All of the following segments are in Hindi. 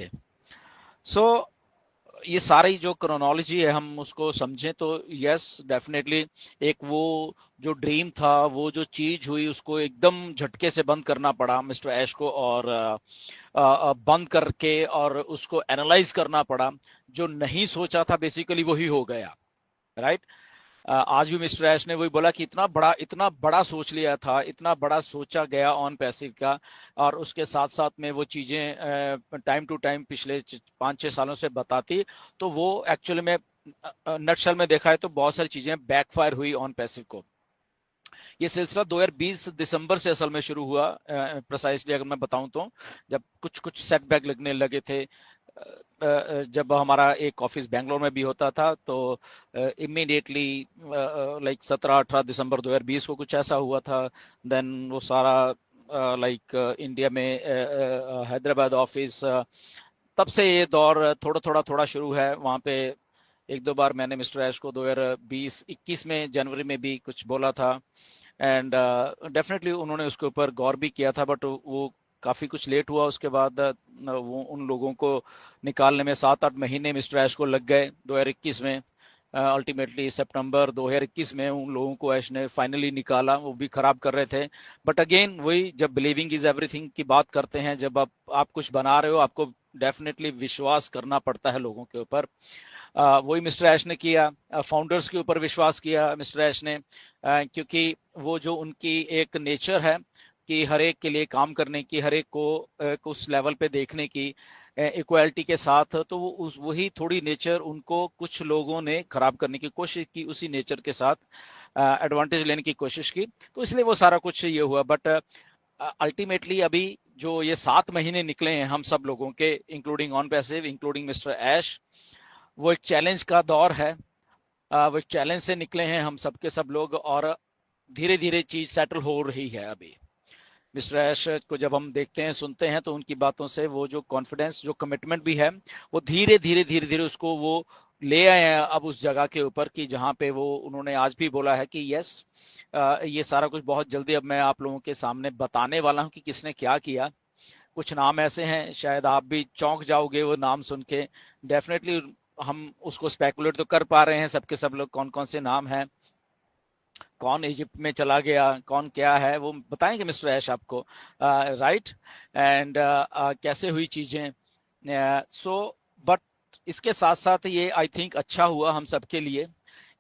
थे। सो ये सारी जो क्रोनोलॉजी है हम उसको समझें तो यस डेफिनेटली एक वो जो ड्रीम था, वो जो चीज हुई, उसको एकदम झटके से बंद करना पड़ा मिस्टर ऐश को, और बंद करके और उसको एनालाइज करना पड़ा। जो नहीं सोचा था बेसिकली वही हो गया, राइट। आज भी मिस्टर ऐश ने वही बोला कि इतना बड़ा सोच लिया था, इतना बड़ा सोचा गया ऑन पैसिव का, और उसके साथ साथ में वो चीजें टाइम टू टाइम पिछले 5-6 सालों से बताती, तो वो एक्चुअली में नटशल में देखा है तो बहुत सारी चीजें बैकफायर हुई ऑन पैसिव को। ये सिलसिला 2020 दिसंबर से असल में शुरू हुआ, प्रिसाइसली अगर मैं बताऊं तो, जब कुछ कुछ सेटबैक लगने लगे थे। जब हमारा एक ऑफिस बेंगलोर में भी होता था तो इमीडिएटली लाइक 17-18 दिसंबर 2020 को कुछ ऐसा हुआ था। देन वो सारा लाइक इंडिया में हैदराबाद ऑफिस, तब से ये दौर थोड़ा शुरू है वहाँ पे। एक दो बार मैंने मिस्टर ऐश को 2020-21 में जनवरी में भी कुछ बोला था, एंड डेफिनेटली उन्होंने उसके ऊपर गौर भी किया था, बट वो काफ़ी कुछ लेट हुआ उसके बाद। वो उन लोगों को निकालने में 7-8 महीने मिस्टर ऐश को लग गए 2021 में। अल्टीमेटली सितंबर 2021 में उन लोगों को ऐश ने फाइनली निकाला, वो भी खराब कर रहे थे। बट अगेन वही, जब बिलीविंग इज एवरीथिंग की बात करते हैं, जब आप कुछ बना रहे हो, आपको डेफिनेटली विश्वास करना पड़ता है लोगों के ऊपर। वही मिस्टर ऐश ने किया, फाउंडर्स के ऊपर विश्वास किया मिस्टर ऐश ने, क्योंकि वो जो उनकी एक नेचर है कि हर एक के लिए काम करने की, हर एक को उस लेवल पे देखने की, इक्वालिटी के साथ, तो वो वही थोड़ी नेचर उनको कुछ लोगों ने खराब करने की कोशिश की, उसी नेचर के साथ एडवांटेज लेने की कोशिश की, तो इसलिए वो सारा कुछ ये हुआ। बट अल्टीमेटली अभी जो ये 7 महीने निकले हैं हम सब लोगों के, including on passive, including mister Ash, वो एक चैलेंज का दौर है। वो चैलेंज से निकले हैं हम सब के सब लोग, और धीरे धीरे चीज सेटल हो रही है अभी। मिस्टर ऐश को जब हम देखते हैं, सुनते हैं, तो उनकी बातों से वो जो कॉन्फिडेंस, जो कमिटमेंट भी है, वो धीरे धीरे उसको वो ले आए हैं अब उस जगह के ऊपर कि जहाँ पे वो, उन्होंने आज भी बोला है कि यस, ये सारा कुछ बहुत जल्दी अब मैं आप लोगों के सामने बताने वाला हूँ कि किसने क्या किया। कुछ नाम ऐसे हैं शायद आप भी चौंक जाओगे वो नाम सुन के। डेफिनेटली हम उसको स्पेकुलेट तो कर पा रहे हैं सबके सब लोग, कौन कौन से नाम हैं, कौन इजिप्ट में चला गया, कौन क्या है, वो बताएंगे मिस्टर ऐश आपको, राइट। एंड कैसे हुई चीजें। सो बट इसके साथ साथ ये आई थिंक अच्छा हुआ हम सबके लिए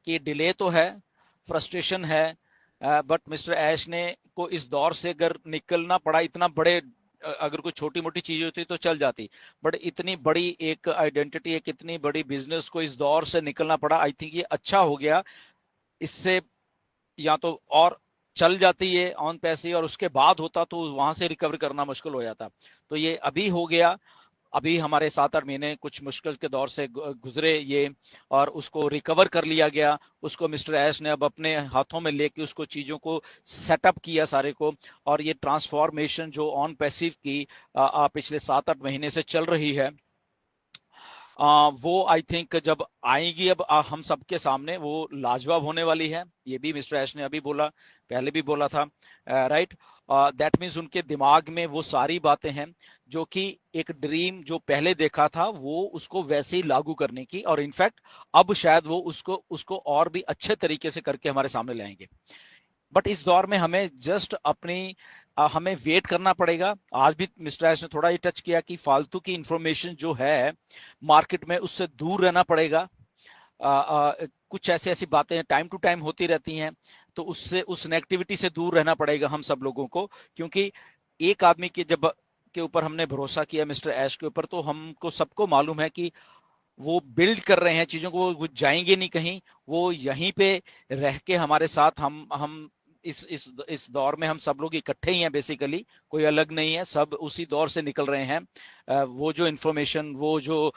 कि डिले तो है, फ्रस्ट्रेशन है, बट मिस्टर ऐश ने को इस दौर से अगर निकलना पड़ा, इतना बड़े, अगर कोई छोटी मोटी चीज होती तो चल जाती, बट इतनी बड़ी एक आइडेंटिटी, एक इतनी बड़ी बिजनेस को इस दौर से निकलना पड़ा, आई थिंक ये अच्छा हो गया। इससे या तो और चल जाती है ऑन पैसे और उसके बाद होता तो वहां से रिकवर करना मुश्किल हो जाता, तो ये अभी हो गया। अभी हमारे 7-8 महीने कुछ मुश्किल के दौर से गुजरे ये, और उसको रिकवर कर लिया गया। उसको मिस्टर ऐश ने अब अपने हाथों में लेके उसको चीजों को सेटअप किया सारे को, और ये ट्रांसफॉर्मेशन जो ऑन पैसिव की पिछले 7-8 महीने से चल रही है, वो आई थिंक जब आएगी अब हम सबके सामने, वो लाजवाब होने वाली है। ये भी मिस्टर ऐश ने अभी बोला, पहले भी बोला था, राइट। दैट मीन्स उनके दिमाग में वो सारी बातें हैं जो कि एक ड्रीम जो पहले देखा था वो उसको वैसे ही लागू करने की, और इनफैक्ट अब शायद वो उसको उसको और भी अच्छे तरीके से करके हमारे सामने लाएंगे। बट इस दौर में हमें जस्ट अपनी हमें वेट करना पड़ेगा। आज भी मिस्टर ऐश ने थोड़ा ये टच किया कि फालतू की इंफॉर्मेशन जो है मार्केट में, उससे दूर रहना पड़ेगा। कुछ ऐसी ऐसी बातें टाइम टू टाइम होती रहती हैं, तो उससे, उस नेगेटिविटी से दूर रहना पड़ेगा हम सब लोगों को, क्योंकि एक आदमी के ऊपर हमने भरोसा किया मिस्टर ऐश के ऊपर, तो हमको सबको मालूम है कि वो बिल्ड कर रहे हैं चीजों को, वो जाएंगे नहीं कहीं, वो यहीं पे रह के हमारे साथ, हम इस दौर में हम सब लोग इकट्ठे ही हैं बेसिकली, कोई अलग नहीं है, सब उसी दौर से निकल रहे हैं। वो जो इंफॉर्मेशन, वो जो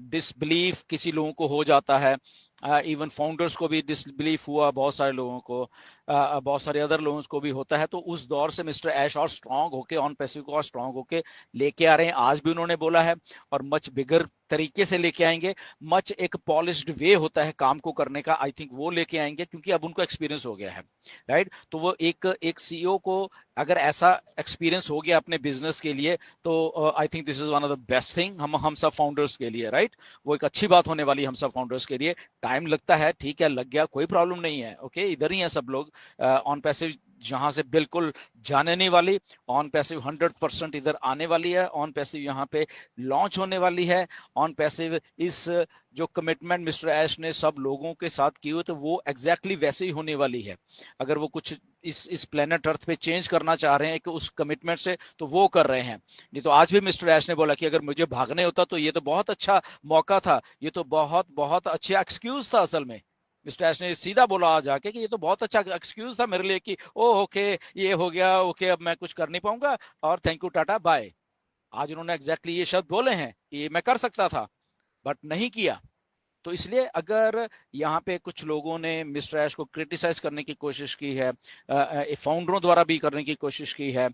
डिसबिलीफ किसी लोगों को हो जाता है, इवन फाउंडर्स को भी डिसबिलीफ हुआ, बहुत सारे लोगों को, बहुत सारे अदर लोगों को भी होता है, तो उस दौर से मिस्टर ऐश और स्ट्रांग होके, ऑन पैसिव को और स्ट्रांग होके लेके आ रहे हैं। आज भी उन्होंने बोला है, और मच बिगर तरीके से लेके आएंगे, मच एक पॉलिश्ड वे होता है काम को करने का, आई थिंक वो लेके आएंगे, क्योंकि अब उनको एक्सपीरियंस हो गया है, राइट। तो वो एक सीईओ को अगर ऐसा एक्सपीरियंस हो गया अपने बिजनेस के लिए, तो I think this is one of the best thing हम सब फाउंडर्स के लिए, राइट। वो एक अच्छी बात होने वाली है हम सब फाउंडर्स के लिए। टाइम लगता है, ठीक है, लग गया, कोई प्रॉब्लम नहीं है, ओके, इधर ही है सब लोग। ऑन पैसिव जहां से बिल्कुल जाने नहीं वाली, ऑन पैसिव 100% इधर आने वाली है, ऑन पैसिव यहाँ पे लॉन्च होने वाली है। ऑन पैसिव इस जो कमिटमेंट मिस्टर ऐश ने सब लोगों के साथ की हुई, तो वो एग्जैक्टली वैसे ही होने वाली है। अगर वो कुछ इस प्लेनेट अर्थ पे चेंज करना चाह रहे हैं कि उस कमिटमेंट से, तो वो कर रहे हैं। नहीं तो आज भी मिस्टर ऐश ने बोला कि अगर मुझे भागने होता तो ये तो बहुत अच्छा मौका था, ये तो बहुत बहुत अच्छा एक्सक्यूज था असल में। मिस्टर ऐश ने सीधा बोला आज आके कि ये तो बहुत अच्छा एक्सक्यूज था मेरे लिए कि ओह ओके ये हो गया, ओके अब मैं कुछ कर नहीं पाऊंगा और थैंक यू टाटा बाय। आज उन्होंने एग्जैक्टली ये शब्द बोले हैं कि मैं कर सकता था बट नहीं किया। तो इसलिए अगर यहाँ पे कुछ लोगों ने मिस्टर ऐश को क्रिटिसाइज करने की कोशिश की है, फाउंडरों द्वारा भी करने की कोशिश की है,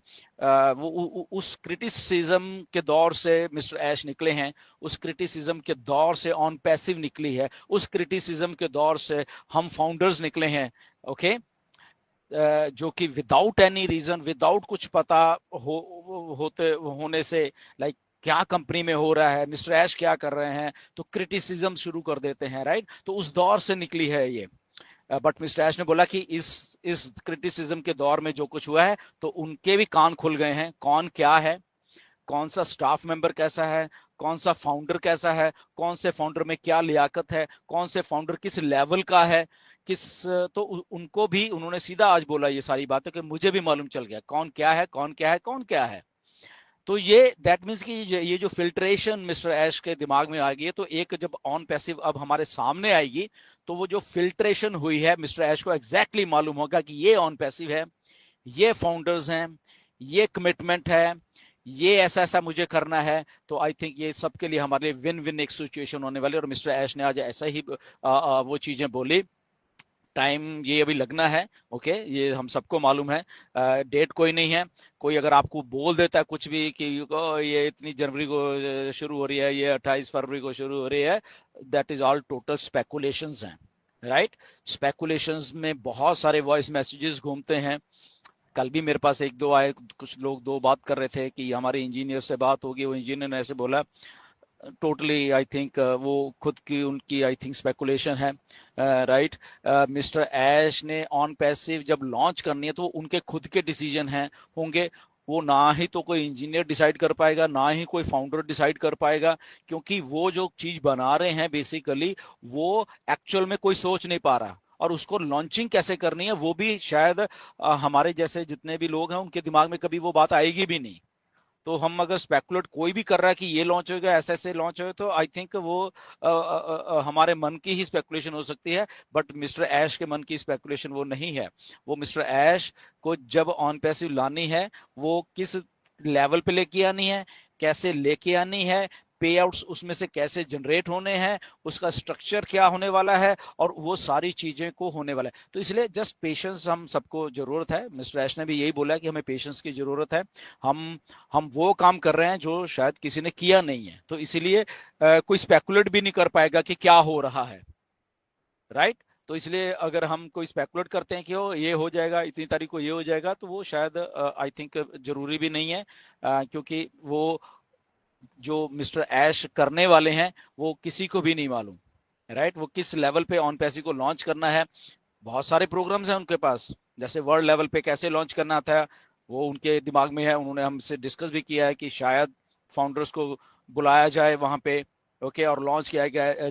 उस क्रिटिसिज्म के दौर से मिस्टर ऐश निकले हैं, उस क्रिटिसिज्म के दौर से ऑन पैसिव निकली है, उस क्रिटिसिज्म के दौर से हम फाउंडर्स निकले हैं, ओके। जो कि विदाउट एनी रीजन, विदाउट कुछ पता होते होने से, लाइक क्या कंपनी में हो रहा है, मिस्टर ऐश क्या कर रहे हैं, तो क्रिटिसिज्म शुरू कर देते हैं, राइट। तो उस दौर से निकली है ये। बट मिस्टर ऐश ने बोला कि इस क्रिटिसिज्म के दौर में जो कुछ हुआ है, तो उनके भी कान खुल गए हैं, कौन क्या है, कौन सा स्टाफ मेंबर कैसा है, कौन सा फाउंडर कैसा है, कौन से फाउंडर में क्या लियाकत है, कौन से फाउंडर किस लेवल का है, किस, तो उनको भी उन्होंने सीधा आज बोला ये सारी बातें कि मुझे भी मालूम चल गया कौन क्या है, कौन क्या है, कौन क्या है। तो ये दैट मीन्स कि ये जो फिल्ट्रेशन मिस्टर ऐश के दिमाग में आ गई है, तो एक जब ऑन पैसिव अब हमारे सामने आएगी, तो वो जो फिल्ट्रेशन हुई है मिस्टर ऐश को एग्जैक्टली मालूम होगा कि ये ऑन पैसिव है, ये फाउंडर्स हैं, ये कमिटमेंट है, ये ऐसा ऐसा मुझे करना है। तो आई थिंक ये सबके लिए हमारे लिए विन विन एक सिचुएशन होने वाली है। और मिस्टर ऐश ने आज ऐसा ही वो चीजें बोली। टाइम ये अभी लगना है, ओके, ये हम सबको मालूम है। डेट कोई नहीं है। कोई अगर आपको बोल देता है कुछ भी कि ये इतनी जनवरी को शुरू हो रही है, ये 28 फरवरी को शुरू हो रही है, that is all total speculations हैं, राइट। स्पेकुलेशंस में बहुत सारे वॉइस मैसेजेस घूमते हैं। कल भी मेरे पास एक दो आए, कुछ लोग दो बात कर रहे थे कि हमारे इंजीनियर से बात होगी, वो इंजीनियर ने ऐसे बोला, टोटली आई थिंक वो खुद की उनकी आई थिंक स्पेकुलेशन है, राइट। मिस्टर ऐश ने ऑन पैसिव जब लॉन्च करनी है तो उनके खुद के डिसीजन हैं होंगे। वो ना ही तो कोई इंजीनियर डिसाइड कर पाएगा, ना ही कोई फाउंडर डिसाइड कर पाएगा, क्योंकि वो जो चीज बना रहे हैं बेसिकली वो एक्चुअल में कोई सोच नहीं पा रहा। और उसको लॉन्चिंग कैसे करनी है वो भी शायद हमारे जैसे जितने भी लोग हैं उनके दिमाग में कभी वो बात आएगी भी नहीं। तो हम अगर स्पेकुलेट कोई भी कर रहा है कि ये लॉन्च होगा, ऐसे ऐसे लॉन्च होगा, तो आई थिंक वो हमारे मन की ही स्पेकुलेशन हो सकती है। बट मिस्टर ऐश के मन की स्पेकुलेशन वो नहीं है। वो मिस्टर ऐश को जब ऑन पैसिव लानी है, वो किस लेवल पे लेके आनी है, कैसे लेके आनी है, पे आउट्स उसमें से कैसे जनरेट होने हैं, उसका स्ट्रक्चर क्या होने वाला है, और वो सारी चीजें को होने वाला है। तो इसलिए जस्ट पेशेंस हम सबको जरूरत है। मिस्टर ऐश ने भी यही बोला कि हमें पेशेंस की जरूरत है। हम वो काम कर रहे हैं जो शायद किसी ने किया नहीं है, तो इसीलिए कोई स्पेकुलेट भी नहीं कर पाएगा कि क्या हो रहा है, राइट। तो इसलिए अगर हम कोई स्पेकुलेट करते हैं कि ये हो जाएगा, इतनी तारीख को ये हो जाएगा, तो वो शायद आई थिंक जरूरी भी नहीं है, क्योंकि वो जो मिस्टर ऐश करने वाले हैं वो किसी को भी नहीं मालूम, राइट। वो किस लेवल पे ऑन पैसी को लॉन्च करना है। बहुत सारे प्रोग्राम्स हैं उनके पास, जैसे वर्ल्ड लेवल पे कैसे लॉन्च करना था वो उनके दिमाग में है। उन्होंने हमसे डिस्कस भी किया है कि शायद फाउंडर्स को बुलाया जाए वहां पे, ओके, और लॉन्च किया जाए